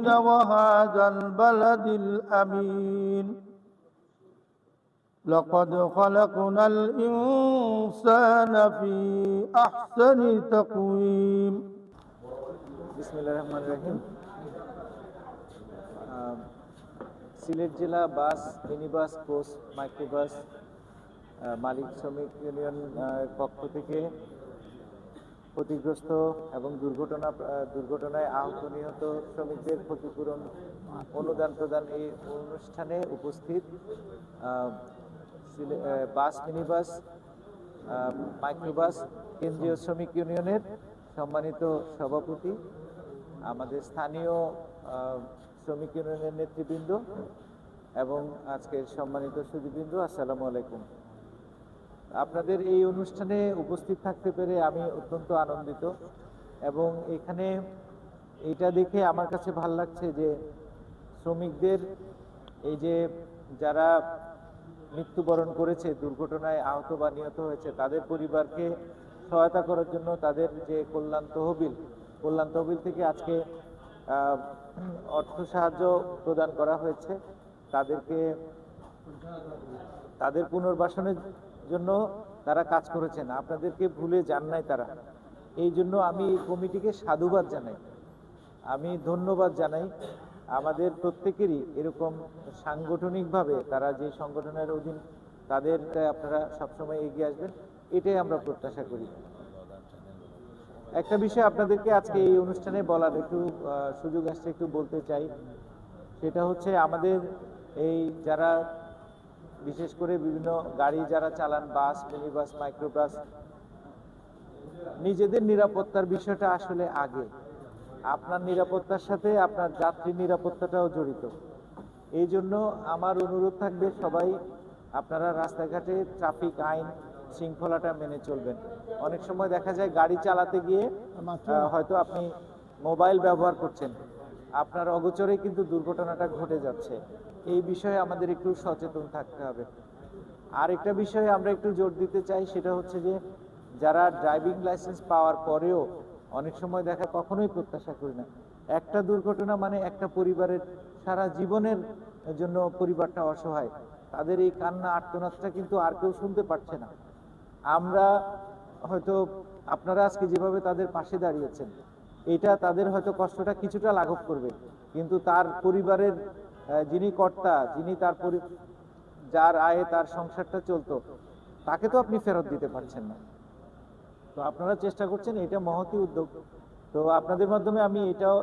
العالمين وهذا البلد الأمين لقد خلقنا الإنسان في أحسن تقويم বিসমিল্লাহির রহমানির রহিম। সিলেট জেলা বাস, মিনিবাস, কোচ, মাইক্রোবাস মালিক শ্রমিক ইউনিয়ন পক্ষ থেকে ক্ষতিগ্রস্ত এবং দুর্ঘটনায় আহত নিহত শ্রমিকদের ক্ষতিপূরণ অনুদান প্রদান এই অনুষ্ঠানে উপস্থিত বাস, মিনিবাস, মাইক্রোবাস কেন্দ্রীয় শ্রমিক ইউনিয়নের সম্মানিত সভাপতি, আমাদের স্থানীয় শ্রমিক ইউনিয়নের নেতৃবৃন্দ এবং আজকের সম্মানিত সুধীবৃন্দ, আসসালামু আলাইকুম। আপনাদের এই অনুষ্ঠানে উপস্থিত থাকতে পেরে আমি অত্যন্ত আনন্দিত এবং এখানে এটা দেখে আমার কাছে ভালো লাগছে যে শ্রমিকদের এই যে যারা মৃত্যুবরণ করেছে, দুর্ঘটনায় আহত বা নিহত হয়েছে, তাদের পরিবারকে সহায়তা করার জন্য তাদের যে কল্যাণ তহবিল থেকে আজকে অর্থ সাহায্য প্রদান করা হয়েছে। তাদের পুনর্বাসনের জন্য তারা কাজ করেছেন, আপনাদেরকে ভুলে যান নাই তারা। এই জন্য আমি এই কমিটিকে সাধুবাদ জানাই, আমি ধন্যবাদ জানাই। আমাদের প্রত্যেকেরই এরকম সাংগঠনিকভাবে তারা যে সংগঠনের অধীন, তাদের আপনারা সবসময় এগিয়ে আসবেন, এটাই আমরা প্রত্যাশা করি। একটা বিষয় আপনাদেরকে আজকে এই অনুষ্ঠানে বলার একটু সুযোগ আসছে, একটু বলতে চাই। সেটা হচ্ছে আমাদের এই যারা বিশেষ করে বিভিন্ন গাড়ি যারা চালান, বাস, মিনিবাস, মাইক্রোবাস, নিজেদের নিরাপত্তার বিষয়টা আসলে আগে। আপনার নিরাপত্তার সাথে আপনার যাত্রীর নিরাপত্তাটাও জড়িত। এই জন্য আমার অনুরোধ থাকবে, সবাই আপনারা রাস্তাঘাটে ট্রাফিক আইন শৃঙ্খলাটা মেনে চলবেন। অনেক সময় দেখা যায় গাড়ি চালাতে গিয়ে হয়তো আপনি মোবাইল ব্যবহার করছেন, আপনার অগোচরে কিন্তু দুর্ঘটনাটা ঘটে যাচ্ছে। এই বিষয়ে আমাদের একটু সচেতন থাকতে হবে। আর একটা বিষয়ে আমরা একটু জোর দিতে চাই, সেটা হচ্ছে যে যারা ড্রাইভিং লাইসেন্স পাওয়ার পরেও অনেক সময় দেখা, কখনোই প্রত্যাশা করি না, একটা দুর্ঘটনা মানে একটা পরিবারের সারা জীবনের জন্য পরিবারটা অসহায়। তাদের এই কান্না আর্তনাদটা কিন্তু আর কেউ শুনতে পারছে না। আমরা হয়তো, আপনারা আজকে যেভাবে তাদের পাশে দাঁড়িয়েছেন, এটা তাদের হয়তো কষ্টটা কিছুটা লাঘব করবে, কিন্তু তার পরিবারের যিনি কর্তা, যিনি যার আয়ে তার সংসারটা চলতো, তাকে তো আপনি ফেরত দিতে পারছেন না। তো আপনারা চেষ্টা করছেন, এটা মহতী উদ্যোগ। তো আপনাদের মাধ্যমে আমি এটাও